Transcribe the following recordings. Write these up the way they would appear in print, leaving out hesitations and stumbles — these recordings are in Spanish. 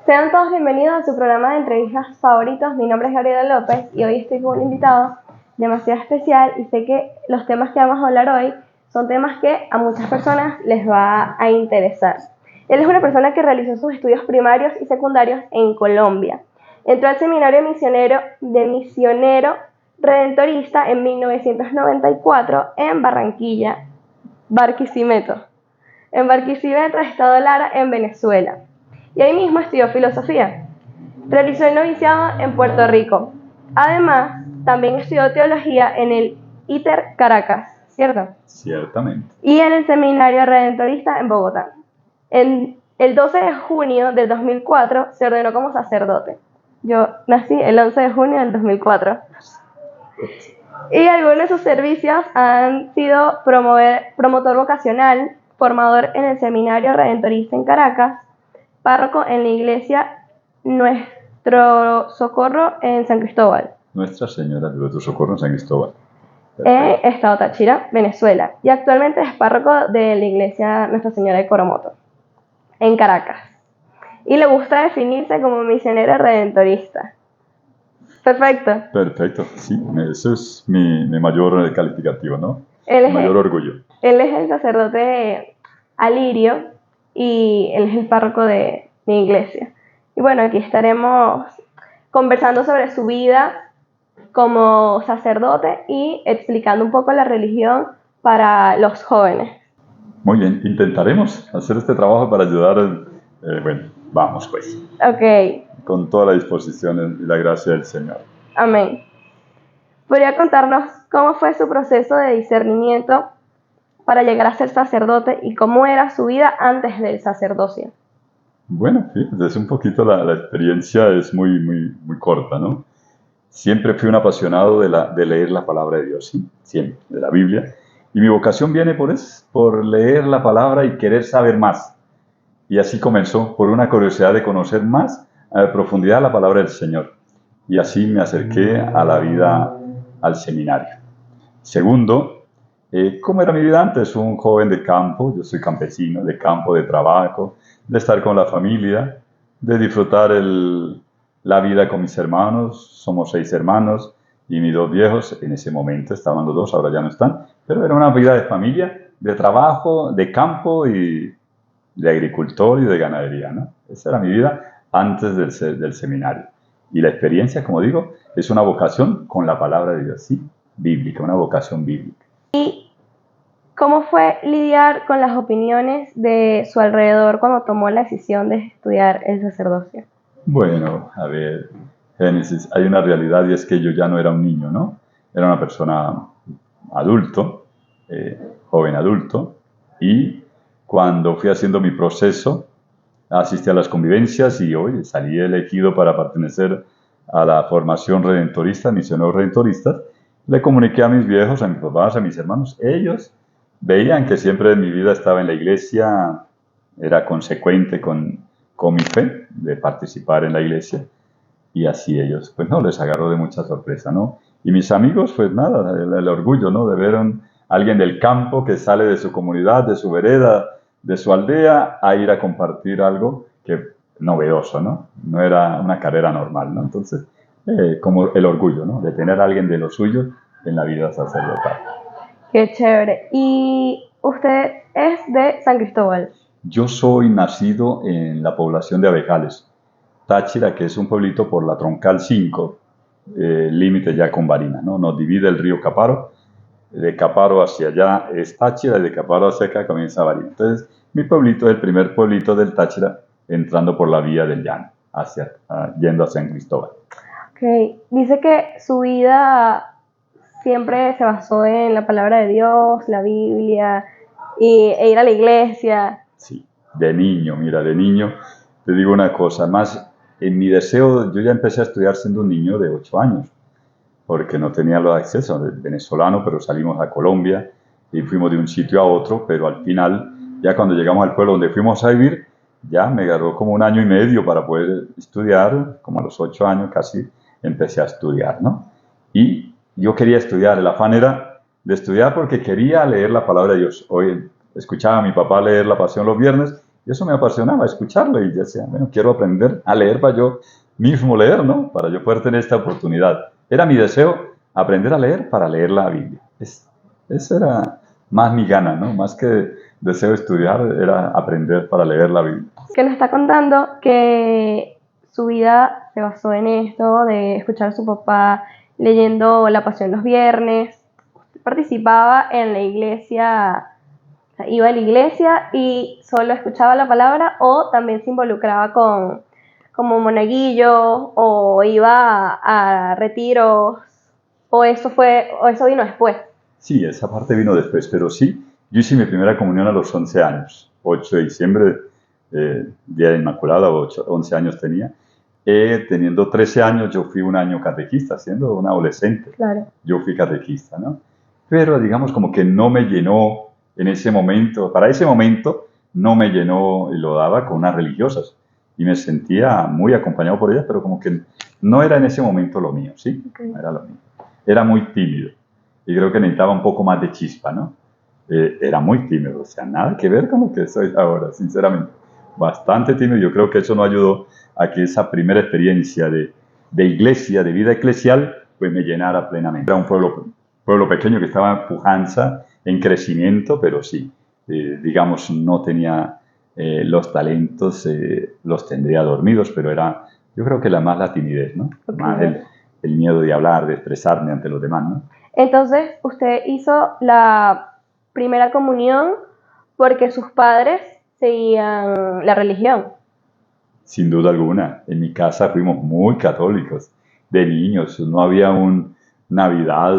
Sean todos bienvenidos a su programa de entrevistas favoritos. Mi nombre es Gabriela López y hoy estoy con un invitado demasiado especial y sé que los temas que vamos a hablar hoy son temas que a muchas personas les va a interesar. Él es una persona que realizó sus estudios primarios y secundarios en Colombia. Entró al seminario misionero redentorista en 1994 en Barranquilla, Barquisimeto, Estado Lara, en Venezuela. Y ahí mismo estudió filosofía. Realizó el noviciado en Puerto Rico. Además, también estudió teología en el ITER Caracas, ¿cierto? Ciertamente. Y en el seminario redentorista en Bogotá. El 12 de junio del 2004 se ordenó como sacerdote. Yo nací el 11 de junio del 2004. Y algunos de sus servicios han sido promotor vocacional, formador en el seminario redentorista en Caracas, párroco en la iglesia Nuestro Socorro en San Cristóbal. Nuestra Señora de Nuestro Socorro en San Cristóbal. En Estado Táchira, Venezuela. Y actualmente es párroco de la iglesia Nuestra Señora de Coromoto, en Caracas. Y le gusta definirse como misionero redentorista. Perfecto. Perfecto, sí, eso es mi mayor calificativo, ¿no? Mi mayor orgullo. Él es el sacerdote Alirio y él es el párroco de mi iglesia. Y bueno, aquí estaremos conversando sobre su vida como sacerdote y explicando un poco la religión para los jóvenes. Muy bien, intentaremos hacer este trabajo para ayudar. Bueno, vamos pues. Ok. Con toda la disposición y la gracia del Señor. Amén. ¿Podría contarnos cómo fue su proceso de discernimiento para llegar a ser sacerdote y cómo era su vida antes del sacerdocio? Bueno, sí, es un poquito la experiencia es muy corta, ¿no? Siempre fui un apasionado de leer la palabra de Dios, ¿sí? Siempre, de la Biblia. Y mi vocación viene por leer la palabra y querer saber más. Y así comenzó, por una curiosidad de conocer más a profundidad la palabra del Señor. Y así me acerqué a la vida, al seminario. Segundo, ¿cómo era mi vida antes? Un joven de campo, yo soy campesino, de campo, de trabajo, de estar con la familia, de disfrutar la vida con mis hermanos. Somos 6 hermanos y mis 2 viejos, en ese momento estaban los 2, ahora ya no están, pero era una vida de familia, de trabajo, de campo y de agricultor y de ganadería, ¿no? Esa era mi vida antes del seminario. Y la experiencia, como digo, es una vocación con la palabra de Dios, ¿sí? Bíblica, una vocación bíblica. ¿Y cómo fue lidiar con las opiniones de su alrededor cuando tomó la decisión de estudiar el sacerdocio? Bueno, a ver, Génesis, hay una realidad y es que yo ya no era un niño, ¿no? Era una persona adulto, joven adulto, y cuando fui haciendo mi proceso, asistí a las convivencias y hoy salí elegido para pertenecer a la formación redentorista, misioneros redentoristas. Le comuniqué a mis viejos, a mis papás, a mis hermanos. Ellos veían que siempre mi vida estaba en la iglesia, era consecuente con mi fe de participar en la iglesia. Y así ellos, pues no, les agarró de mucha sorpresa, ¿no? Y mis amigos, pues nada, el orgullo, ¿no? De ver a alguien del campo que sale de su comunidad, de su vereda, de su aldea, a ir a compartir algo que novedoso, ¿no? No era una carrera normal, ¿no? Entonces, como el orgullo, ¿no? De tener a alguien de lo suyo en la vida sacerdotal. Qué chévere. ¿Y usted es de San Cristóbal? Yo soy nacido en la población de Abejales, Táchira, que es un pueblito por la Troncal 5, límite ya con Barinas, ¿no? Nos divide el río Caparo. De Caparo hacia allá es Táchira y de Caparo hacia acá comienza Barinas. Entonces, mi pueblito es el primer pueblito del Táchira entrando por la vía del llano, yendo a San Cristóbal. Ok. Dice que su vida siempre se basó en la palabra de Dios, la Biblia, e ir a la iglesia. Sí, de niño, mira, de niño, te digo una cosa, más en mi deseo, yo ya empecé a estudiar siendo un niño de 8 años, porque no tenía los accesos, venezolano, pero salimos a Colombia y fuimos de un sitio a otro, pero al final, ya cuando llegamos al pueblo donde fuimos a vivir, ya me agarró como 1 año y medio para poder estudiar, como a los 8 años casi empecé a estudiar, ¿no? Y yo quería estudiar, el afán era de estudiar porque quería leer la palabra de Dios. Hoy escuchaba a mi papá leer la Pasión los viernes Y eso me apasionaba, escucharlo. Y yo decía, bueno, quiero aprender a leer para yo mismo leer, ¿no? Para yo poder tener esta oportunidad. Era mi deseo aprender a leer para leer la Biblia. Eso era más mi gana, ¿no? Más que deseo de estudiar, era aprender para leer la Biblia. Que nos está contando que su vida se basó en esto, de escuchar a su papá leyendo La Pasión los viernes. Participaba en la iglesia, o sea, iba a la iglesia y solo escuchaba la palabra, o también se involucraba como monaguillo, o iba a retiros, o eso vino después. Sí, esa parte vino después, pero sí, yo hice mi primera comunión a los 11 años, 8 de diciembre, Día de Inmaculada, 11 años tenía. Teniendo 13 años, yo fui un año catequista, siendo un adolescente. Claro. Yo fui catequista, ¿no? Pero digamos como que no me llenó en ese momento, para ese momento no me llenó y lo daba con unas religiosas. Y me sentía muy acompañado por ellas, pero como que no era en ese momento lo mío, ¿sí? Okay. No era lo mío. Era muy tímido. Y creo que necesitaba un poco más de chispa, ¿no? Era muy tímido, o sea, nada que ver con lo que soy ahora, sinceramente. Bastante tímido. Yo creo que eso no ayudó a que esa primera experiencia de iglesia, de vida eclesial, pues me llenara plenamente. Era un pueblo pequeño que estaba en pujanza, en crecimiento, pero sí, digamos, no tenía los talentos, los tendría dormidos, pero era, yo creo que la timidez, ¿no? Okay. Más el miedo de hablar, de expresarme ante los demás, ¿no? Entonces, usted hizo la primera comunión porque sus padres seguían la religión. Sin duda alguna. En mi casa fuimos muy católicos. De niños, no había un Navidad,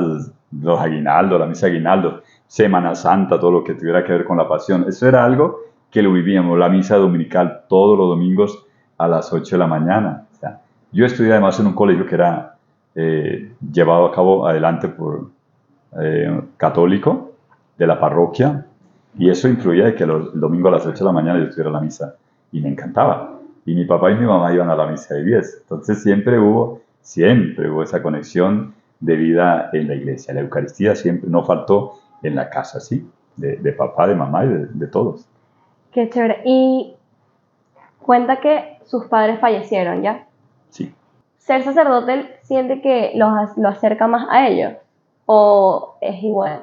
los aguinaldos, la misa de aguinaldos, Semana Santa, todo lo que tuviera que ver con la pasión. Eso era algo que lo vivíamos, la misa dominical todos los domingos a las 8 de la mañana. O sea, yo estudié además en un colegio que era llevado a cabo adelante por católico de la parroquia, y eso influía de que el domingo a las 8 de la mañana yo estuviera la misa, y me encantaba. Y mi papá y mi mamá iban a la misa de 10. Entonces siempre hubo esa conexión de vida en la iglesia. La Eucaristía siempre no faltó en la casa, ¿sí? De papá, de mamá y de todos. Qué chévere. Y cuenta que sus padres fallecieron, ¿ya? Sí. ¿Ser sacerdote siente que lo acerca más a ellos? ¿O es igual?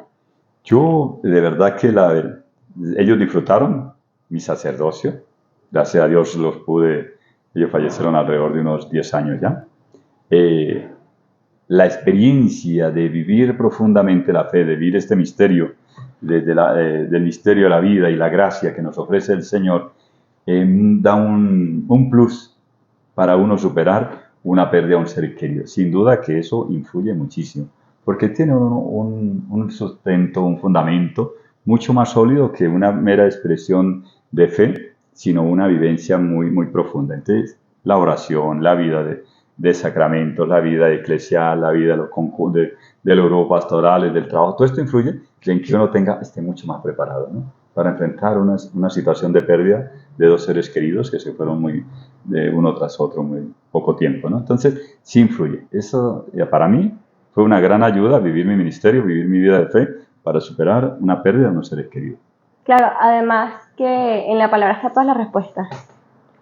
Yo, de verdad que ellos disfrutaron mi sacerdocio. Gracias a Dios ellos fallecieron alrededor de unos 10 años ya. La experiencia de vivir profundamente la fe, de vivir este misterio, del misterio de la vida y la gracia que nos ofrece el Señor, da un plus para uno superar una pérdida de un ser querido. Sin duda que eso influye muchísimo, porque tiene un sustento, un fundamento mucho más sólido que una mera expresión de fe, sino una vivencia muy, muy profunda. Entonces, la oración, la vida de sacramentos, la vida eclesial, la vida de los grupos pastorales, del trabajo, todo esto influye en que uno esté mucho más preparado, ¿no? Para enfrentar una situación de pérdida de dos seres queridos que se fueron uno tras otro muy poco tiempo, ¿no? Entonces, sí influye. Eso, para mí, fue una gran ayuda vivir mi ministerio, vivir mi vida de fe para superar una pérdida de unos seres queridos. Claro, además que en la palabra está todas las respuestas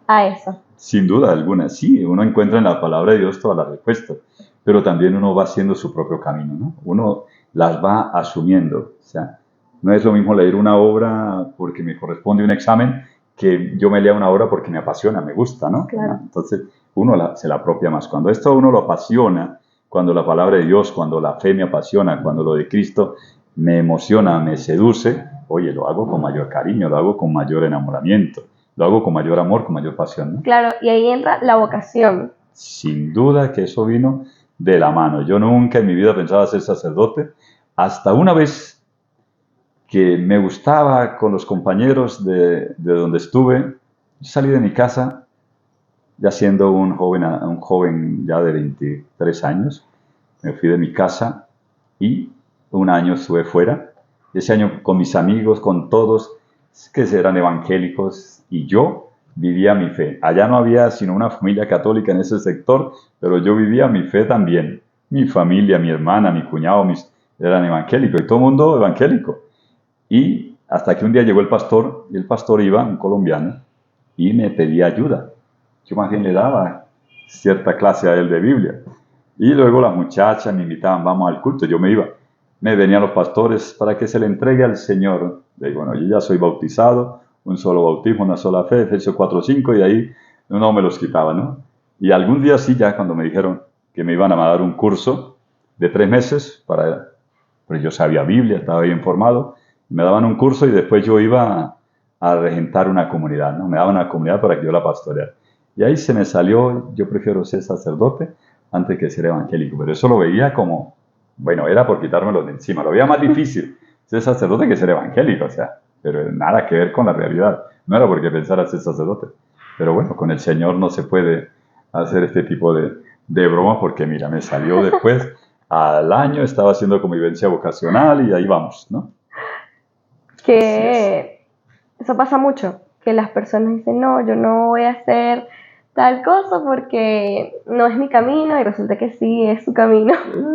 a eso. Sin duda alguna, sí, uno encuentra en la palabra de Dios todas las respuestas, pero también uno va haciendo su propio camino, ¿no? Uno las va asumiendo, o sea, no es lo mismo leer una obra porque me corresponde un examen que yo me lea una obra porque me apasiona, me gusta, ¿no? Claro. Entonces uno se la apropia más. Cuando esto a uno lo apasiona, cuando la palabra de Dios, cuando la fe me apasiona, cuando lo de Cristo me emociona, me seduce, oye, lo hago con mayor cariño, lo hago con mayor enamoramiento, lo hago con mayor amor, con mayor pasión, ¿no? Claro, y ahí entra la vocación. Sin duda que eso vino de la mano. Yo nunca en mi vida pensaba ser sacerdote, hasta una vez que me gustaba con los compañeros de donde estuve. Salí de mi casa ya siendo un joven ya de 23 años. Me fui de mi casa y un año estuve fuera. Ese año con mis amigos, con todos, que eran evangélicos, y yo vivía mi fe. Allá no había sino una familia católica en ese sector, pero yo vivía mi fe también. Mi familia, mi hermana, mi cuñado, eran evangélicos, y todo el mundo evangélico. Y hasta que un día llegó el pastor, y el pastor iba, un colombiano, y me pedía ayuda. Yo más bien le daba cierta clase a él de Biblia. Y luego las muchachas me invitaban, vamos al culto, yo me iba. Me venían los pastores para que se le entregue al Señor. Le digo, bueno, yo ya soy bautizado, un solo bautismo, una sola fe, Efesios 4:5, y ahí no me los quitaba, ¿no? Y algún día sí, ya cuando me dijeron que me iban a dar un curso de 3 meses, pues yo sabía Biblia, estaba bien informado, me daban un curso y después yo iba a regentar una comunidad, ¿no? Me daban una comunidad para que yo la pastoreara. Y ahí se me salió, yo prefiero ser sacerdote antes que ser evangélico, pero eso lo veía como, bueno, era por quitármelo de encima, lo veía más difícil ser sacerdote que ser evangélico, o sea, pero nada que ver con la realidad, no era porque pensara ser sacerdote, pero bueno, con el Señor no se puede hacer este tipo de bromas porque mira, me salió después, al año estaba haciendo convivencia vocacional y ahí vamos, ¿no? Que eso pasa mucho, que las personas dicen, no, yo no voy a hacer tal cosa porque no es mi camino, y resulta que sí es su camino.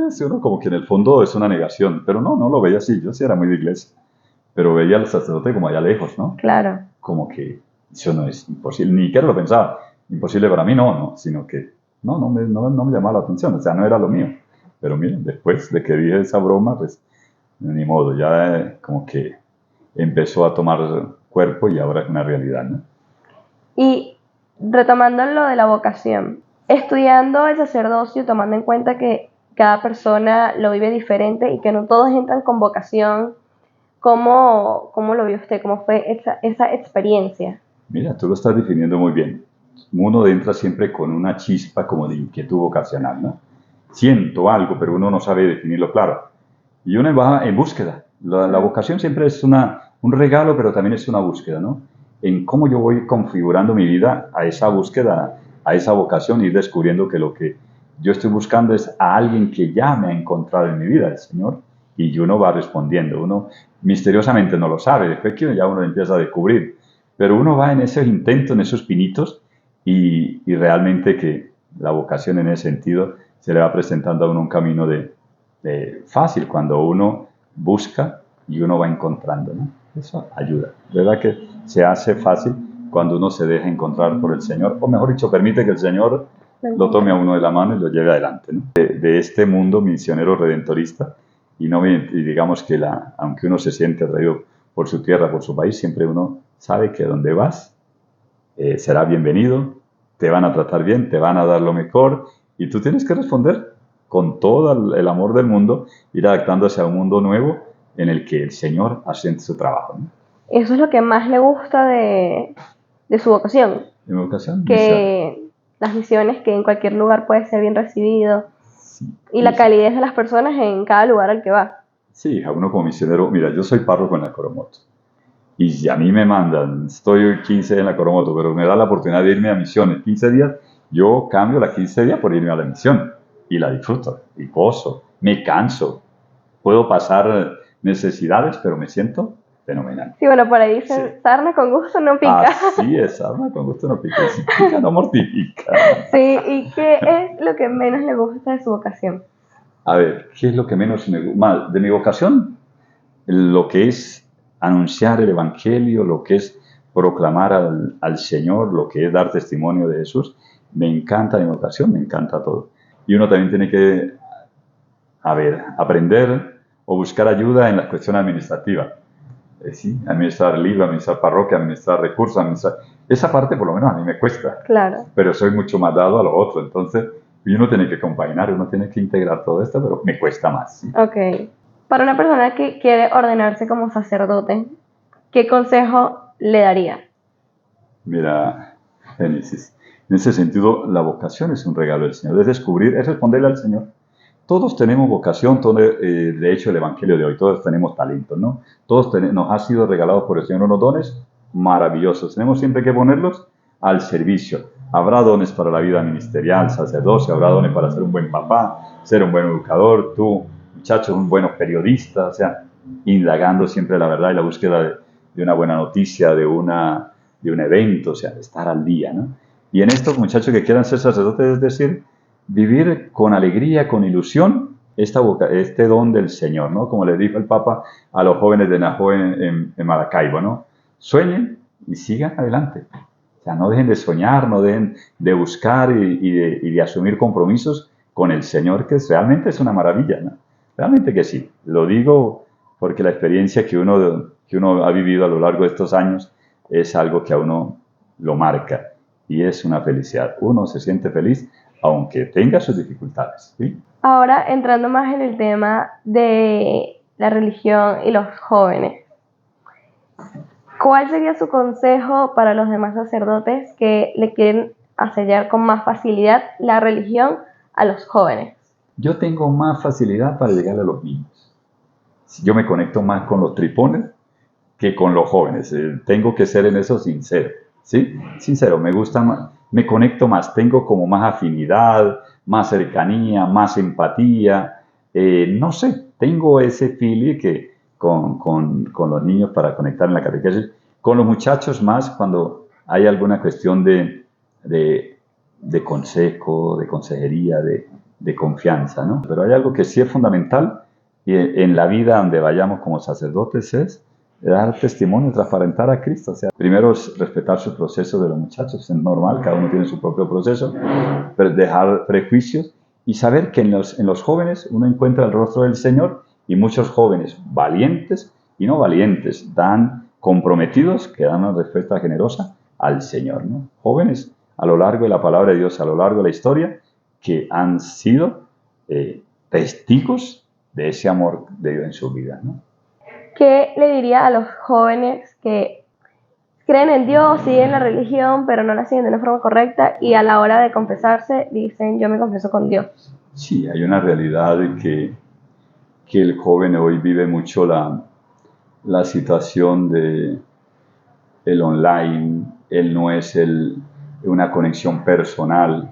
Sí, uno como que en el fondo es una negación, pero no lo veía así, yo sí era muy de iglesia, pero veía al sacerdote como allá lejos, ¿no? Claro. Como que eso no es imposible, ni siquiera lo pensaba, imposible para mí no, sino que no me llamaba la atención, o sea, no era lo mío. Pero miren, después de que dije esa broma, pues ni modo, ya como que empezó a tomar cuerpo y ahora es una realidad, ¿no? Y retomando lo de la vocación, estudiando el sacerdocio, tomando en cuenta que cada persona lo vive diferente y que no todos entran con vocación, ¿cómo lo vio usted? ¿Cómo fue esa experiencia? Mira, tú lo estás definiendo muy bien. Uno entra siempre con una chispa como de inquietud vocacional, ¿no? Siento algo, pero uno no sabe definirlo claro. Y uno va en búsqueda. La vocación siempre es un regalo, pero también es una búsqueda, ¿no? En cómo yo voy configurando mi vida a esa búsqueda, a esa vocación, y descubriendo que lo que yo estoy buscando es a alguien que ya me ha encontrado en mi vida, el Señor, y uno va respondiendo. Uno misteriosamente no lo sabe, después que ya uno empieza a descubrir, pero uno va en esos intentos, en esos pinitos, y realmente que la vocación en ese sentido se le va presentando a uno un camino de fácil cuando uno busca y uno va encontrando, ¿no? Eso ayuda. ¿Verdad que se hace fácil cuando uno se deja encontrar por el Señor? O mejor dicho, permite que el Señor lo tome a uno de la mano y lo lleve adelante, ¿no? De este mundo misionero redentorista, y digamos que aunque uno se siente atraído por su tierra, por su país, siempre uno sabe que donde vas será bienvenido, te van a tratar bien, te van a dar lo mejor, y tú tienes que responder con todo el amor del mundo, ir adaptándose a un mundo nuevo en el que el Señor hace su trabajo, ¿no? Eso es lo que más le gusta de su vocación. ¿De mi vocación? Que las misiones, que en cualquier lugar puede ser bien recibido. Sí, y la calidez de las personas en cada lugar al que va. Sí, a uno como misionero, mira, yo soy párroco en la Coromoto. Y si a mí me mandan, estoy 15 días en la Coromoto, pero me da la oportunidad de irme a misiones 15 días, yo cambio las 15 días por irme a la misión. Y la disfruto, y gozo, me canso. Puedo pasar necesidades, pero me siento fenomenal. Sí, bueno, por ahí dicen, sí, sarna con gusto no pica. Así es, sarna con gusto no pica. Si pica, no mortifica. Sí, ¿y qué es lo que menos le gusta de su vocación? A ver, ¿qué es lo que menos me gusta? De mi vocación, lo que es anunciar el Evangelio, lo que es proclamar al Señor, lo que es dar testimonio de Jesús. Me encanta mi vocación, me encanta todo. Y uno también tiene que, aprender o buscar ayuda en las cuestiones administrativas. Sí, administrar libros, administrar parroquia, administrar recursos, esa parte por lo menos a mí me cuesta. Claro. Pero soy mucho más dado a lo otro, entonces uno tiene que compaginar, uno tiene que integrar todo esto, pero me cuesta más. ¿Sí? Ok. Para una persona que quiere ordenarse como sacerdote, ¿qué consejo le daría? Mira, Génesis, en ese sentido, la vocación es un regalo del Señor, es descubrir, es responderle al Señor. Todos tenemos vocación, de hecho el Evangelio de hoy, todos tenemos talentos, ¿no? Todos nos ha sido regalados por el Señor unos dones maravillosos, tenemos siempre que ponerlos al servicio. Habrá dones para la vida ministerial, sacerdocio, habrá dones para ser un buen papá, ser un buen educador, tú, muchachos, un buen periodista, o sea, indagando siempre la verdad y la búsqueda de una buena noticia, de un evento, o sea, estar al día, ¿no? Y en estos muchachos que quieran ser sacerdotes, es decir, vivir con alegría, con ilusión, este don del Señor, ¿no? Como le dijo el Papa a los jóvenes de Najó en Maracaibo, ¿no? Sueñen y sigan adelante. O sea, no dejen de soñar, no dejen de buscar y de asumir compromisos con el Señor, que realmente es una maravilla, ¿no? Realmente que sí. Lo digo porque la experiencia que uno ha vivido a lo largo de estos años es algo que a uno lo marca y es una felicidad. Uno se siente feliz aunque tenga sus dificultades, ¿sí? Ahora, entrando más en el tema de la religión y los jóvenes, ¿cuál sería su consejo para los demás sacerdotes que le quieren enseñar con más facilidad la religión a los jóvenes? Yo tengo más facilidad para llegar a los niños. Yo me conecto más con los tripones que con los jóvenes. Tengo que ser en eso sincero, ¿sí? Sincero, me gusta más, me conecto más, tengo como más afinidad, más cercanía, más empatía. No sé, tengo ese feeling que con los niños para conectar en la catequesis, con los muchachos más cuando hay alguna cuestión de consejo, de consejería, de confianza, ¿no? Pero hay algo que sí es fundamental y en la vida donde vayamos como sacerdotes es dar testimonio, transparentar a Cristo. O sea, primero es respetar su proceso de los muchachos, es normal, cada uno tiene su propio proceso, pero dejar prejuicios y saber que en los jóvenes uno encuentra el rostro del Señor y muchos jóvenes valientes y no valientes, dan comprometidos, que dan una respuesta generosa al Señor, ¿no? Jóvenes a lo largo de la palabra de Dios, a lo largo de la historia, que han sido testigos de ese amor de Dios en su vida, ¿no? ¿Qué le diría a los jóvenes que creen en Dios, siguen la religión, pero no la siguen de una forma correcta y a la hora de confesarse dicen, yo me confieso con Dios? Sí, hay una realidad de que el joven hoy vive mucho la situación de el online, él no es una conexión personal,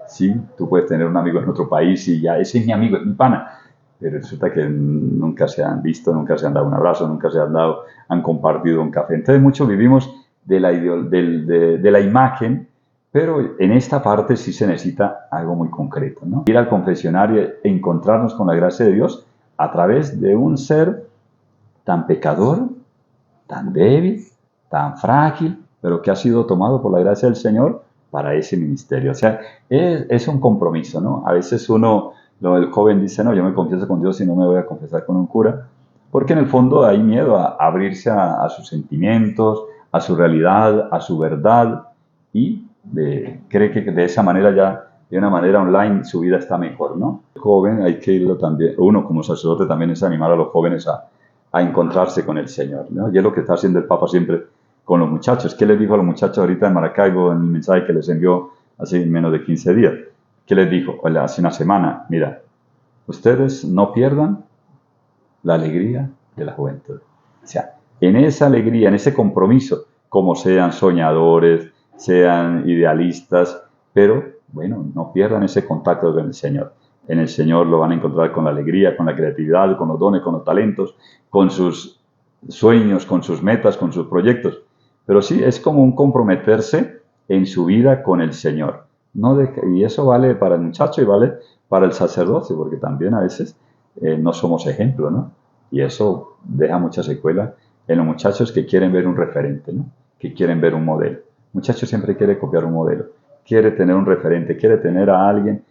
¿sí? Tú puedes tener un amigo en otro país y ya, ese es mi amigo, es mi pana, pero resulta que nunca se han visto, nunca se han dado un abrazo, nunca han compartido un café. Entonces muchos vivimos de la imagen, pero en esta parte sí se necesita algo muy concreto, ¿no? Ir al confesionario e encontrarnos con la gracia de Dios a través de un ser tan pecador, tan débil, tan frágil, pero que ha sido tomado por la gracia del Señor para ese ministerio. O sea, es un compromiso, ¿no? A veces el joven dice, no, yo me confieso con Dios y no me voy a confesar con un cura, porque en el fondo hay miedo a abrirse a sus sentimientos, a su realidad, a su verdad, y cree que de esa manera ya, de una manera online, su vida está mejor, ¿no? El joven hay que irlo también, uno como sacerdote también es animar a los jóvenes a encontrarse con el Señor, ¿no? Y es lo que está haciendo el Papa siempre con los muchachos. ¿Qué les dijo a los muchachos ahorita en Maracaibo en el mensaje que les envió hace menos de 15 días? ¿Qué les dijo? Hace una semana, mira, ustedes no pierdan la alegría de la juventud. O sea, en esa alegría, en ese compromiso, como sean soñadores, sean idealistas, pero bueno, no pierdan ese contacto con el Señor. En el Señor lo van a encontrar con la alegría, con la creatividad, con los dones, con los talentos, con sus sueños, con sus metas, con sus proyectos. Pero sí, es como un comprometerse en su vida con el Señor. Y eso vale para el muchacho y vale para el sacerdote, porque también a veces no somos ejemplo, ¿no? Y eso deja mucha secuela en los muchachos que quieren ver un referente, ¿no? Que quieren ver un modelo. El muchacho siempre quiere copiar un modelo, quiere tener un referente, quiere tener a alguien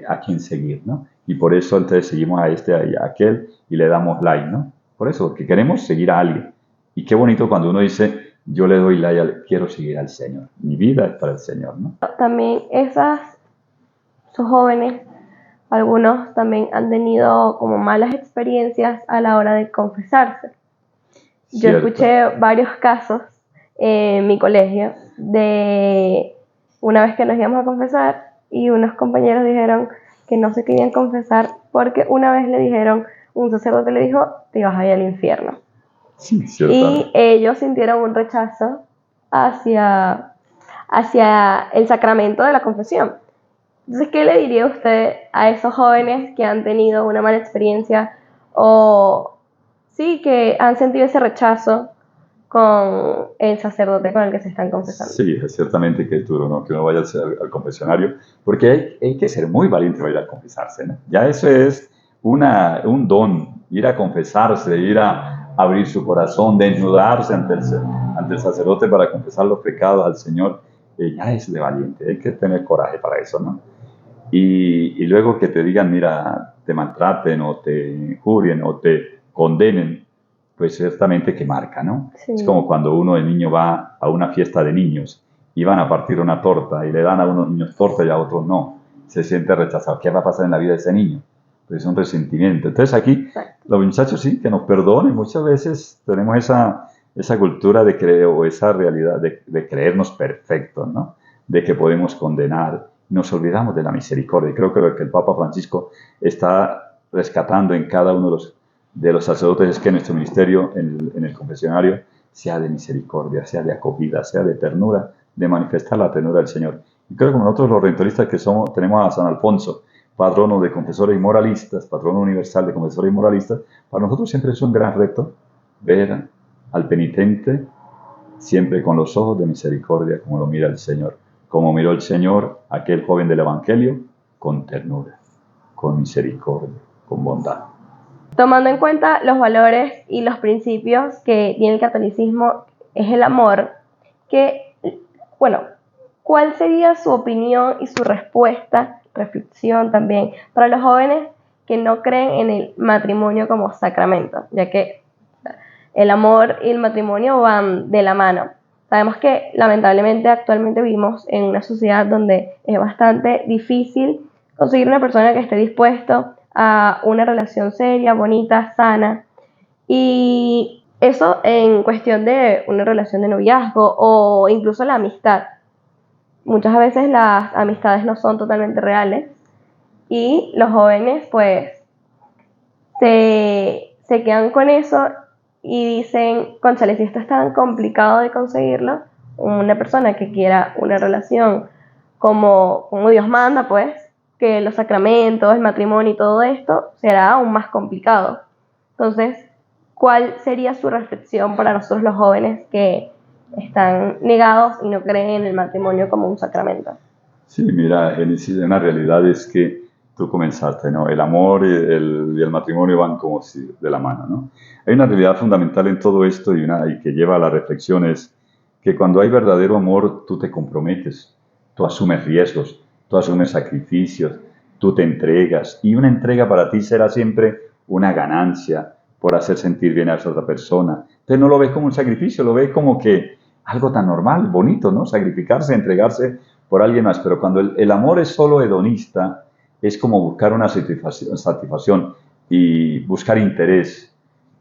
a quien seguir, ¿no? Y por eso entonces seguimos a este, a aquel y le damos like, ¿no? Por eso, porque queremos seguir a alguien. Y qué bonito cuando uno dice, yo le doy like, quiero seguir al Señor. Mi vida es para el Señor, ¿no? También esos jóvenes, algunos también han tenido como malas experiencias a la hora de confesarse. Yo escuché varios casos en mi colegio de una vez que nos íbamos a confesar y unos compañeros dijeron que no se querían confesar porque una vez le dijeron, un sacerdote le dijo, te vas a ir al infierno. Sí, y ellos sintieron un rechazo hacia el sacramento de la confesión. Entonces, ¿qué le diría usted a esos jóvenes que han tenido una mala experiencia o sí que han sentido ese rechazo con el sacerdote con el que se están confesando? Sí, ciertamente que es duro, ¿no? Que uno vaya al confesionario, porque hay que ser muy valiente para ir a confesarse, ¿no? Ya eso es un don, ir a confesarse, ir a abrir su corazón, desnudarse ante del sacerdote para confesar los pecados al Señor, ya es de valiente, hay que tener coraje para eso, ¿no? Y luego que te digan, mira, te maltraten o te injurien o te condenen, pues ciertamente que marca, ¿no? Sí. Es como cuando uno de niño va a una fiesta de niños y van a partir una torta y le dan a unos niños torta y a otros no. Se siente rechazado. ¿Qué va a pasar en la vida de ese niño? Pues es un resentimiento. Entonces aquí, los muchachos sí, que nos perdonen. Muchas veces tenemos esa cultura de creer o esa realidad de creernos perfectos, ¿no? De que podemos condenar. Nos olvidamos de la misericordia. Y creo que lo que el Papa Francisco está rescatando en cada uno de los sacerdotes es que nuestro ministerio en el confesionario sea de misericordia, sea de acogida, sea de ternura, de manifestar la ternura del Señor. Y creo que nosotros los rentoristas que somos, tenemos a San Alfonso, patrono de confesores y moralistas, patrono universal de confesores y moralistas, para nosotros siempre es un gran reto ver al penitente siempre con los ojos de misericordia, como lo mira el Señor. Como miró el Señor a aquel joven del Evangelio, con ternura, con misericordia, con bondad. Tomando en cuenta los valores y los principios que tiene el catolicismo, es el amor, ¿cuál sería su opinión y su respuesta, reflexión también, para los jóvenes que no creen en el matrimonio como sacramento? Ya que el amor y el matrimonio van de la mano. Sabemos que lamentablemente actualmente vivimos en una sociedad donde es bastante difícil conseguir una persona que esté dispuesto a una relación seria, bonita, sana. Y eso en cuestión de una relación de noviazgo o incluso la amistad. Muchas veces las amistades no son totalmente reales y los jóvenes pues se quedan con eso y dicen, cónchale, si esto es tan complicado de conseguirlo, una persona que quiera una relación como Dios manda, pues, que los sacramentos, el matrimonio y todo esto será aún más complicado. Entonces, ¿cuál sería su reflexión para nosotros los jóvenes que están negados y no creen en el matrimonio como un sacramento? Sí, mira, una realidad es que tú comenzaste, ¿no? El amor y el matrimonio van como si de la mano, ¿no? Hay una realidad fundamental en todo esto y que lleva a la reflexión es que cuando hay verdadero amor, tú te comprometes, tú asumes riesgos, tú asumes sacrificios, tú te entregas y una entrega para ti será siempre una ganancia por hacer sentir bien a esa otra persona. Entonces no lo ves como un sacrificio, lo ves como que algo tan normal, bonito, ¿no? Sacrificarse, entregarse por alguien más. Pero cuando el amor es solo hedonista, es como buscar una satisfacción y buscar interés.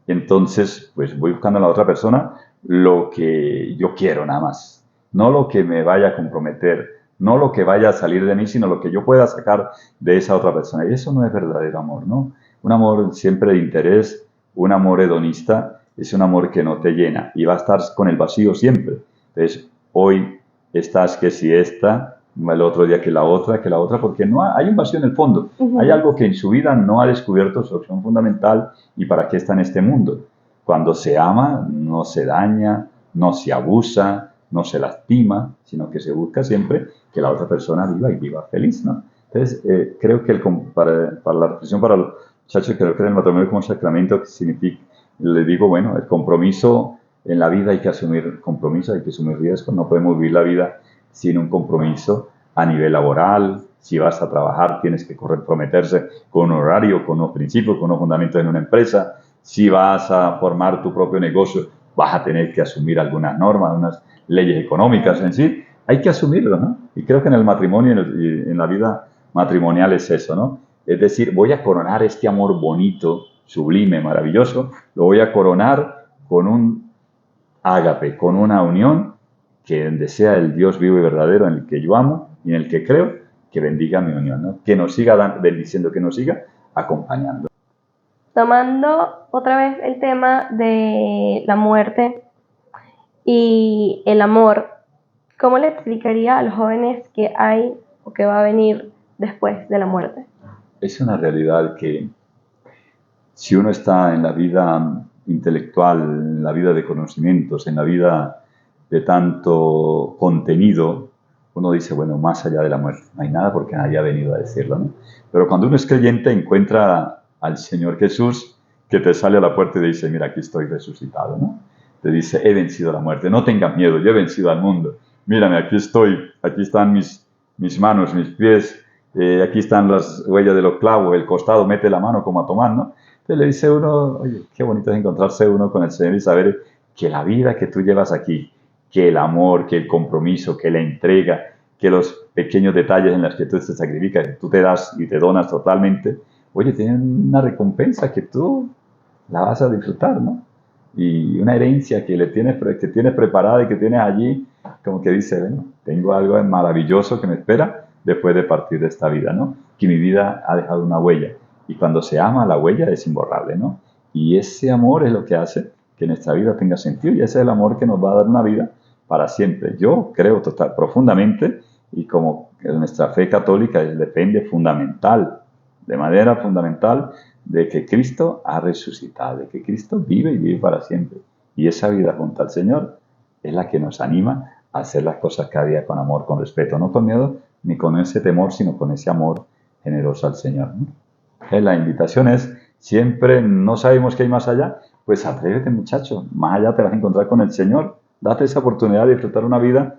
Entonces, pues voy buscando a la otra persona lo que yo quiero nada más, no lo que me vaya a comprometer, no lo que vaya a salir de mí, sino lo que yo pueda sacar de esa otra persona. Y eso no es verdadero amor, ¿no? Un amor siempre de interés, un amor hedonista, es un amor que no te llena y va a estar con el vacío siempre. Entonces, hoy estás que si esta, el otro día que la otra, porque no hay un vacío en el fondo. Uh-huh. Hay algo que en su vida no ha descubierto su opción fundamental y para qué está en este mundo. Cuando se ama, no se daña, no se abusa, no se lastima, sino que se busca siempre que la otra persona viva y viva feliz, ¿no? Entonces, creo que para la reflexión para los muchachos que no creen en el matrimonio como sacramento, que significa, le digo, bueno, el compromiso en la vida hay que asumir compromiso, hay que asumir riesgos, no podemos vivir la vida sin un compromiso a nivel laboral. Si vas a trabajar, tienes que comprometerse con un horario, con unos principios, con unos fundamentos en una empresa. Si vas a formar tu propio negocio, vas a tener que asumir algunas normas, unas leyes económicas en sí. Hay que asumirlo, ¿no? Y creo que en el matrimonio y en la vida matrimonial es eso, ¿no? Es decir, voy a coronar este amor bonito, sublime, maravilloso, lo voy a coronar con un ágape, con una unión que donde sea el Dios vivo y verdadero en el que yo amo y en el que creo, que bendiga mi unión, ¿no? Que nos siga bendiciendo, que nos siga acompañando. Tomando otra vez el tema de la muerte y el amor, ¿cómo le explicaría a los jóvenes que hay o que va a venir después de la muerte? Es una realidad que si uno está en la vida intelectual, en la vida de conocimientos, en la vida de tanto contenido, uno dice, bueno, más allá de la muerte, no hay nada porque nadie ha venido a decirlo, ¿no? Pero cuando uno es creyente encuentra al Señor Jesús que te sale a la puerta y dice, mira, aquí estoy resucitado, ¿no? te dice, he vencido la muerte, no tengas miedo, yo he vencido al mundo. Mírame, aquí estoy, aquí están mis manos, mis pies, aquí están las huellas de los clavos, el costado, mete la mano como a tomar, ¿no? Entonces le dice uno, oye, qué bonito es encontrarse uno con el Señor y saber que la vida que tú llevas aquí, que el amor, que el compromiso, que la entrega, que los pequeños detalles en los que tú te sacrificas, que tú te das y te donas totalmente, oye, tienen una recompensa que tú la vas a disfrutar, ¿no? Y una herencia que tienes preparada y que tienes allí, como que dice, bueno, tengo algo maravilloso que me espera después de partir de esta vida, ¿no? Que mi vida ha dejado una huella. Y cuando se ama, la huella es imborrable, ¿no? Y ese amor es lo que hace que nuestra vida tenga sentido y ese es el amor que nos va a dar una vida para siempre. Yo creo profundamente y como nuestra fe católica depende de manera fundamental, de que Cristo ha resucitado, de que Cristo vive y vive para siempre. Y esa vida junto al Señor es la que nos anima a hacer las cosas cada día con amor, con respeto, no con miedo ni con ese temor, sino con ese amor generoso al Señor, ¿no? La invitación es, siempre no sabemos qué hay más allá, pues atrévete muchacho, más allá te vas a encontrar con el Señor, date esa oportunidad de disfrutar una vida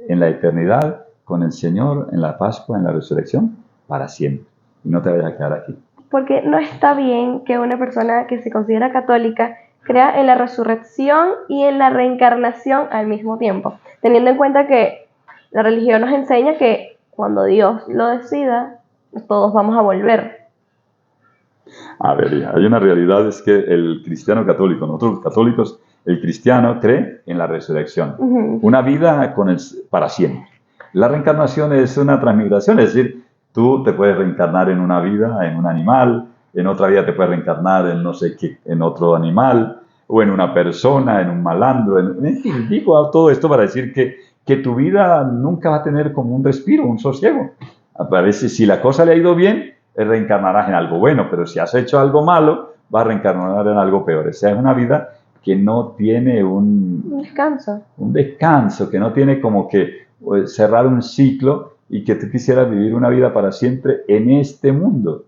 en la eternidad con el Señor, en la Pascua, en la resurrección, para siempre, y no te vayas a quedar aquí. Porque no está bien que una persona que se considera católica crea en la resurrección y en la reencarnación al mismo tiempo, teniendo en cuenta que la religión nos enseña que cuando Dios lo decida, todos vamos a volver. A ver, hay una realidad, es que el cristiano católico, nosotros los católicos, el cristiano cree en la resurrección, una vida para siempre. La reencarnación es una transmigración, es decir, tú te puedes reencarnar en una vida, en un animal, en otra vida te puedes reencarnar en no sé qué, en otro animal, o en una persona, en un malandro, en fin, digo todo esto para decir que tu vida nunca va a tener como un respiro, un sosiego. A veces, si la cosa le ha ido bien, reencarnarás en algo bueno, pero si has hecho algo malo, vas a reencarnar en algo peor. O sea, es una vida que no tiene un descanso, que no tiene como que cerrar un ciclo y que tú quisieras vivir una vida para siempre en este mundo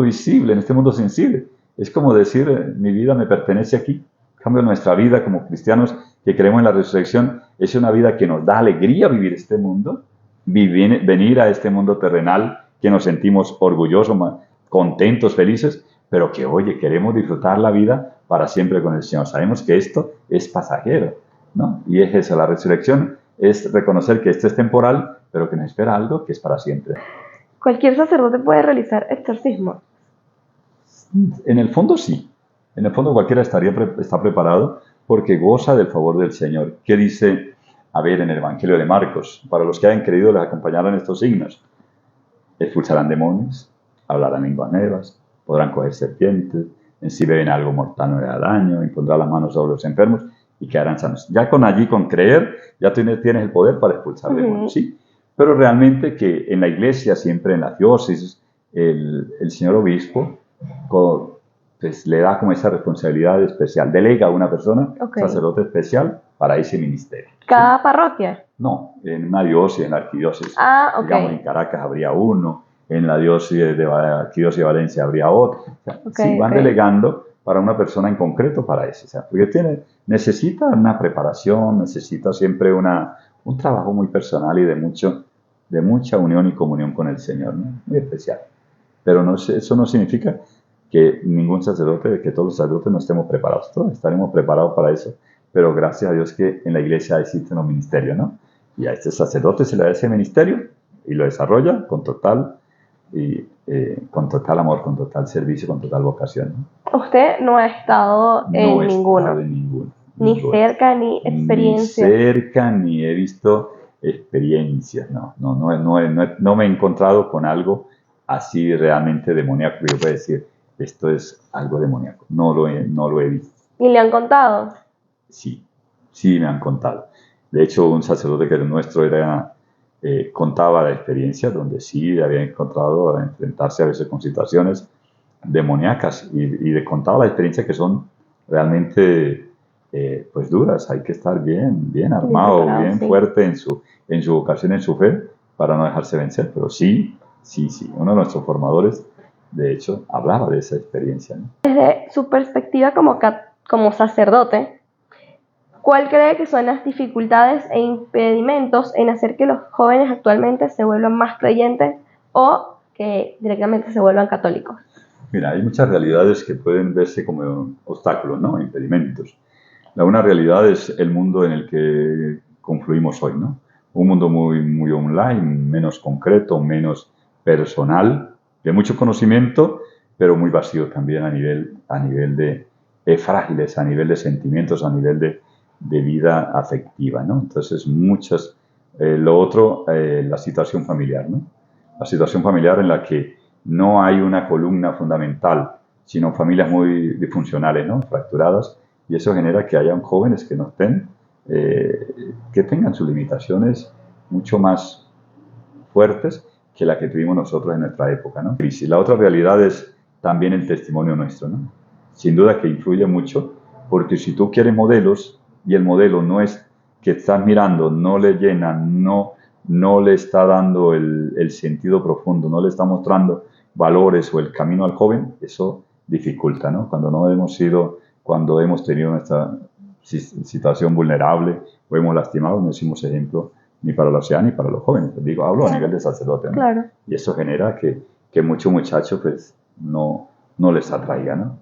visible, en este mundo sensible. Es como decir, mi vida me pertenece aquí. En cambio, nuestra vida como cristianos que creemos en la resurrección es una vida que nos da alegría vivir este mundo, venir a este mundo terrenal, que nos sentimos orgullosos, contentos, felices, pero que, oye, queremos disfrutar la vida para siempre con el Señor. Sabemos que esto es pasajero, ¿no? Y es eso, la resurrección es reconocer que esto es temporal, pero que nos espera algo que es para siempre. ¿Cualquier sacerdote puede realizar exorcismo? En el fondo sí. En el fondo cualquiera está preparado porque goza del favor del Señor. ¿Qué dice, a ver, en el Evangelio de Marcos? Para los que hayan creído les acompañarán estos signos. Expulsarán demonios, hablarán lenguas nuevas, podrán coger serpientes, en si beben algo mortal no le hará daño, impondrán las manos sobre los enfermos y quedarán sanos. Ya con creer, ya tienes el poder para expulsar demonios, ¿sí? Pero realmente que en la iglesia, siempre en la diócesis, el señor obispo pues, le da como esa responsabilidad especial, delega a una persona, sacerdote especial, para ese ministerio. ¿Cada parroquia? No, en una diócesis, en la arquidiócesis. Digamos, en Caracas habría uno, en la diócesis de Valencia habría otro. O sea, sí, van delegando para una persona en concreto para eso. O sea, porque necesita una preparación, necesita siempre un trabajo muy personal y de mucha unión y comunión con el Señor, ¿no? Muy especial. Pero eso no significa que que todos los sacerdotes no estemos preparados. Todos estaremos preparados para eso. Pero gracias a Dios que en la iglesia existen los ministerios, ¿no? Y a este sacerdote se le da ese ministerio y lo desarrolla con total amor, con total servicio, con total vocación, ¿no? Usted no ha estado en ninguno. Ni cerca, ni experiencia. Ni cerca, ni he visto experiencias, no me he encontrado con algo así realmente demoníaco. Yo puedo decir, esto es algo demoníaco. No lo he visto. ¿Y le han contado? Sí, me han contado. De hecho, un sacerdote que era nuestro contaba la experiencia donde sí había encontrado a enfrentarse a veces con situaciones demoníacas y contaba la experiencia que son realmente pues duras. Hay que estar bien armado, bien fuerte en su vocación, en su fe, para no dejarse vencer. Pero sí, uno de nuestros formadores, de hecho, hablaba de esa experiencia, ¿no? Desde su perspectiva como sacerdote, ¿Cuál cree que son las dificultades e impedimentos en hacer que los jóvenes actualmente se vuelvan más creyentes o que directamente se vuelvan católicos? Mira, hay muchas realidades que pueden verse como obstáculos, ¿no? Impedimentos. Una realidad es el mundo en el que confluimos hoy, ¿no? Un mundo muy online, menos concreto, menos personal, de mucho conocimiento, pero muy vacío también a nivel de frágiles, a nivel de sentimientos, a nivel de vida afectiva, ¿no? Entonces, lo otro, la situación familiar, ¿no? La situación familiar en la que no hay una columna fundamental, sino familias muy disfuncionales, ¿no? Fracturadas, y eso genera que hayan jóvenes que no estén, que tengan sus limitaciones mucho más fuertes que la que tuvimos nosotros en nuestra época, ¿no? Y la otra realidad es también el testimonio nuestro, ¿no? Sin duda que influye mucho, porque si tú quieres modelos y el modelo no es que estás mirando, no le llena, no le está dando el sentido profundo, no le está mostrando valores o el camino al joven, eso dificulta, ¿no? Cuando hemos tenido nuestra situación vulnerable o hemos lastimado, no hicimos ejemplo ni para los ancianos ni para los jóvenes. Digo, hablo a nivel de sacerdote, ¿no? Claro. Y eso genera que muchos muchachos pues no les atraiga, ¿no?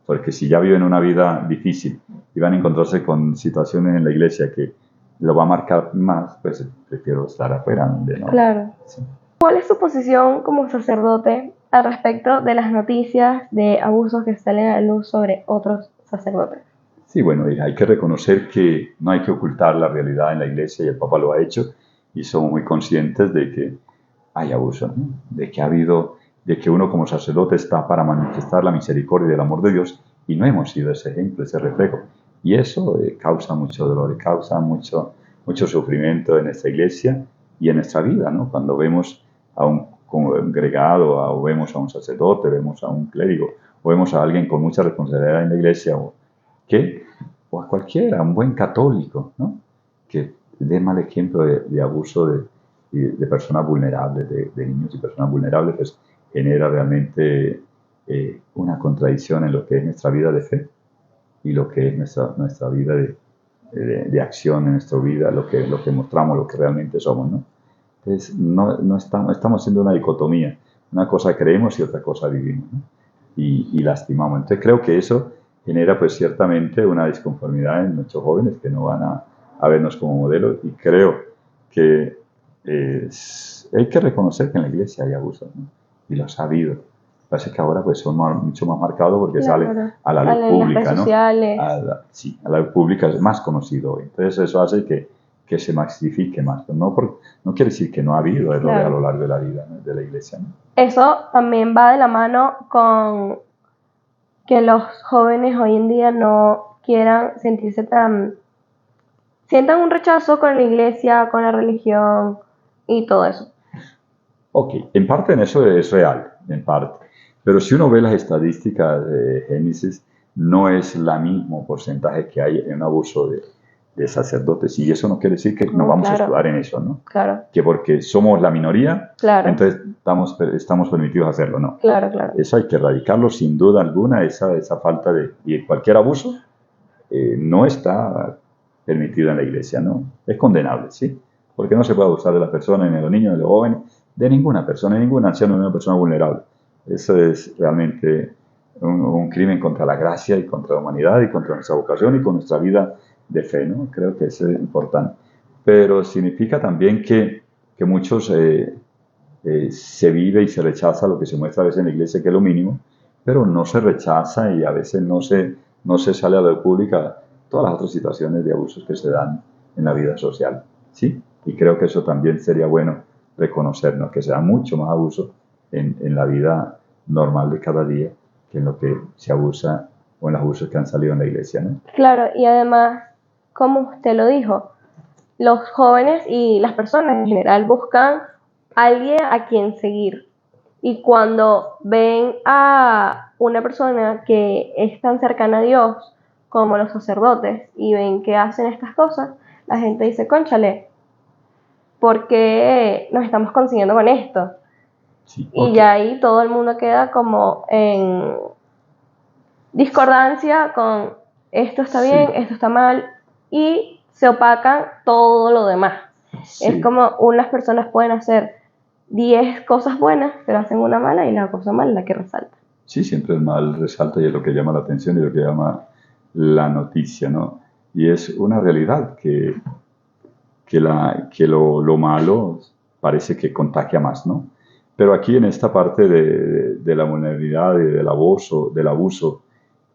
Porque si ya viven una vida difícil y van a encontrarse con situaciones en la iglesia que lo va a marcar más, pues prefiero estar afuera, ¿no? Claro. Sí. ¿Cuál es su posición como sacerdote al respecto de las noticias de abusos que salen a la luz sobre otros sacerdotes? Sí, bueno, hay que reconocer que no hay que ocultar la realidad en la iglesia y el Papa lo ha hecho y somos muy conscientes de que hay abuso, ¿no? De que uno como sacerdote está para manifestar la misericordia y el amor de Dios y no hemos sido ese ejemplo, ese reflejo. Y eso causa mucho dolor, causa mucho sufrimiento en nuestra iglesia y en nuestra vida, ¿no? Cuando vemos a un congregado, o vemos a un sacerdote, vemos a un clérigo, o vemos a alguien con mucha responsabilidad en la iglesia, o a cualquiera, un buen católico, ¿no? Que dé mal ejemplo de abuso de personas vulnerables, de niños y personas vulnerables, pues genera realmente una contradicción en lo que es nuestra vida de fe y lo que es nuestra vida de acción en nuestra vida, lo que mostramos, lo que realmente somos, ¿no? Entonces, no estamos haciendo una dicotomía, una cosa creemos y otra cosa vivimos, ¿no? Y lastimamos. Entonces, creo que eso genera, pues, ciertamente una disconformidad en nuestros jóvenes que no van a vernos como modelos, y creo que hay que reconocer que en la iglesia hay abusos, ¿no? Y los ha habido. Parece que ahora pues son mucho más marcados porque salen a la luz pública, ¿no? Sí, a la luz pública es más conocido hoy. Entonces eso hace que se masifique más. No quiere decir que no ha habido errores a lo largo de la vida, ¿no? De la iglesia, ¿no? Eso también va de la mano con que los jóvenes hoy en día no quieran sientan un rechazo con la iglesia, con la religión y todo eso. Ok, en parte en eso es real, en parte. Pero si uno ve las estadísticas de Génesis, no es el mismo porcentaje que hay en un abuso de sacerdotes. Y eso no quiere decir que no vamos a escudar en eso, ¿no? Claro. Que porque somos la minoría, claro. Entonces estamos permitidos hacerlo, ¿no? Claro. Eso hay que erradicarlo sin duda alguna, esa falta y cualquier abuso no está permitido en la iglesia, ¿no? Es condenable, ¿sí? Porque no se puede abusar de las personas, ni de los niños, ni de los jóvenes, de ninguna persona, de ningún anciano, ni de una persona vulnerable. Eso es realmente un crimen contra la gracia y contra la humanidad y contra nuestra vocación y con nuestra vida de fe, ¿no? Creo que eso es importante. Pero significa también que muchos se vive y se rechaza lo que se muestra a veces en la iglesia, que es lo mínimo, pero no se rechaza y a veces no se sale a la luz pública todas las otras situaciones de abusos que se dan en la vida social, ¿sí? Y creo que eso también sería bueno reconocernos, que se da mucho más abuso en la vida normal de cada día que en lo que se abusa o en los abusos que han salido en la iglesia, ¿no? Claro, y además, como usted lo dijo, los jóvenes y las personas en general buscan a alguien a quien seguir. Y cuando ven a una persona que es tan cercana a Dios como los sacerdotes y ven que hacen estas cosas, la gente dice, cónchale, ¿por qué nos estamos consiguiendo con esto? Sí, y ya ahí todo el mundo queda como en discordancia con esto está bien, esto está mal. y se opacan todo lo demás. Sí. Es como unas personas pueden hacer 10 cosas buenas, pero hacen una mala y la cosa mala es la que resalta. Sí, siempre el mal resalta y es lo que llama la atención y lo que llama la noticia, ¿no? Y es una realidad que lo malo parece que contagia más, ¿no? Pero aquí en esta parte de la vulnerabilidad y del abuso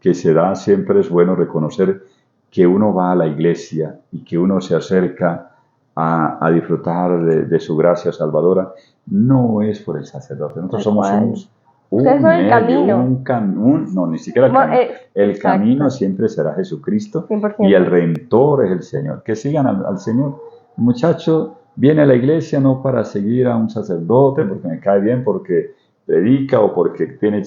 que se da, siempre es bueno reconocer que uno va a la iglesia y que uno se acerca a disfrutar de su gracia salvadora, no es por el sacerdote. Nosotros somos un camino. no, ni siquiera el camino. El camino siempre será Jesucristo 100%. y el Redentor es el Señor. Que sigan al Señor. El muchacho viene a la iglesia no para seguir a un sacerdote porque me cae bien, porque predica o porque tiene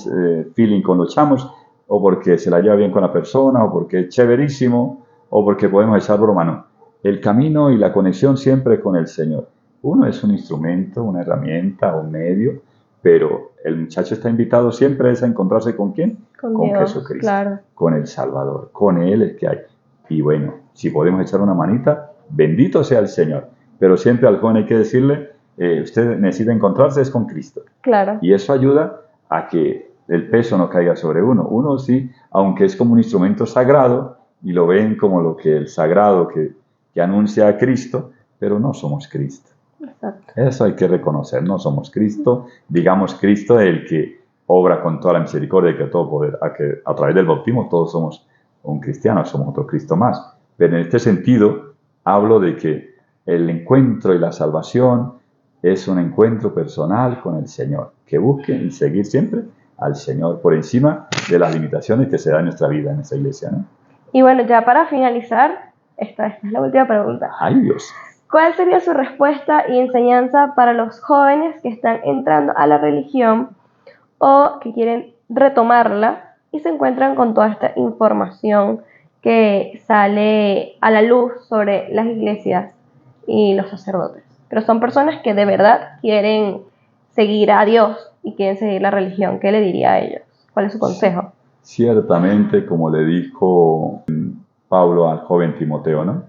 feeling con los chamos o porque se la lleva bien con la persona o porque es chéverísimo o porque podemos echar broma. No. El camino y la conexión siempre con el Señor. Uno es un instrumento, una herramienta, un medio, pero el muchacho está invitado siempre a encontrarse ¿con quién? Con Dios, Jesucristo, claro. Con el Salvador, con Él es que hay. Y bueno, si podemos echar una manita, bendito sea el Señor. Pero siempre al joven hay que decirle, usted necesita encontrarse es con Cristo. Claro. Y eso ayuda a que el peso no caiga sobre uno. Uno sí, aunque es como un instrumento sagrado, y lo ven como lo que el sagrado que anuncia a Cristo, pero no somos Cristo. Exacto. Eso hay que reconocer, no somos Cristo, digamos Cristo es el que obra con toda la misericordia y que todo poder, a través del bautismo todos somos un cristiano, somos otro Cristo más. Pero en este sentido hablo de que el encuentro y la salvación es un encuentro personal con el Señor, que busquen y seguir siempre al Señor por encima de las limitaciones que se dan en nuestra vida, en nuestra iglesia, ¿no? Y bueno, ya para finalizar, esta es la última pregunta. ¡Ay, Dios! ¿Cuál sería su respuesta y enseñanza para los jóvenes que están entrando a la religión o que quieren retomarla y se encuentran con toda esta información que sale a la luz sobre las iglesias y los sacerdotes? Pero son personas que de verdad quieren seguir a Dios y quieren seguir la religión. ¿Qué le diría a ellos? ¿Cuál es su consejo? Ciertamente, como le dijo Pablo al joven Timoteo, ¿no?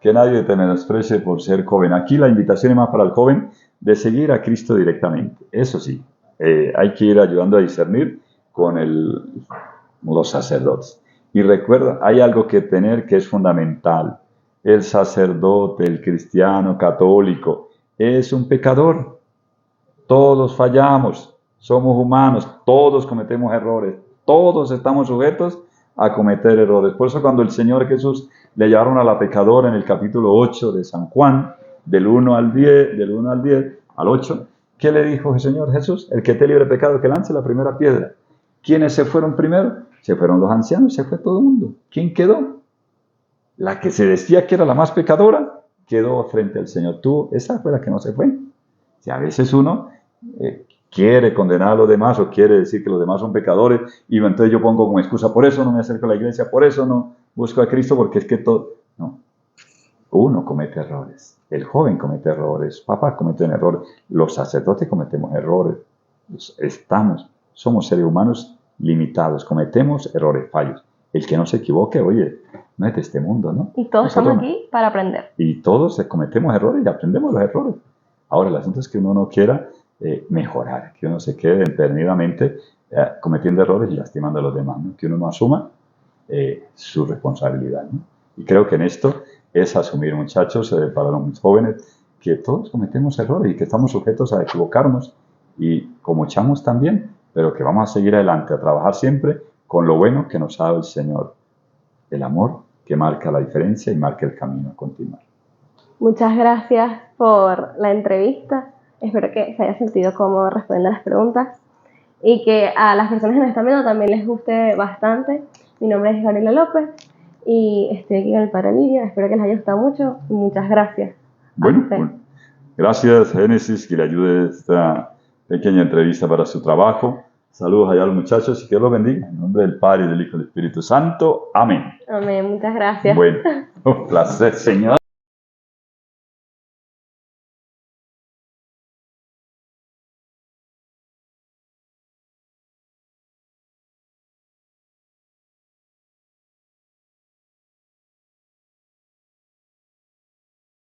Que nadie te menosprecie por ser joven. Aquí la invitación es más para el joven de seguir a Cristo directamente. Eso sí, hay que ir ayudando a discernir con los sacerdotes. Y recuerda, hay algo que tener que es fundamental. El sacerdote, el cristiano católico, es un pecador. Todos fallamos, somos humanos, todos cometemos errores, todos estamos sujetos a cometer errores. Por eso cuando el Señor Jesús le llevaron a la pecadora en el capítulo 8 de San Juan, del 1 al 10, al 8, ¿qué le dijo el Señor Jesús? El que esté libre de pecado, que lance la primera piedra. ¿Quiénes se fueron primero? Se fueron los ancianos, se fue todo el mundo. ¿Quién quedó? La que se decía que era la más pecadora, quedó frente al Señor. Esa fue la que no se fue. Si a veces uno quiere condenar a los demás o quiere decir que los demás son pecadores y entonces yo pongo como excusa, por eso no me acerco a la iglesia, por eso no busco a Cristo, porque es que todo... No, uno comete errores, el joven comete errores, papás cometen errores, los sacerdotes cometemos errores, somos seres humanos limitados, cometemos errores, fallos. El que no se equivoque, oye, no es de este mundo, ¿no? Y todos estamos aquí para aprender. Y todos cometemos errores y aprendemos los errores. Ahora, el asunto es que uno no quiera mejorar, que uno se quede eternamente cometiendo errores y lastimando a los demás, ¿no? Que uno no asuma su responsabilidad, ¿no? Y creo que en esto es asumir, muchachos, para los jóvenes, que todos cometemos errores y que estamos sujetos a equivocarnos y como echamos también, pero que vamos a seguir adelante, a trabajar siempre con lo bueno que nos ha dado el Señor, el amor que marca la diferencia y marca el camino a continuar. Muchas gracias por la entrevista. Espero que se haya sentido cómodo respondiendo a las preguntas y que a las personas que nos están viendo también les guste bastante. Mi nombre es Gabriela López y estoy aquí con el Padre Lirio. Espero que les haya gustado mucho y muchas gracias. Bueno, gracias Génesis, que le ayude esta pequeña entrevista para su trabajo. Saludos allá a los muchachos y que Dios los bendiga. En nombre del Padre, y del Hijo y del Espíritu Santo. Amén. Amén, muchas gracias. Bueno, un placer, Señor.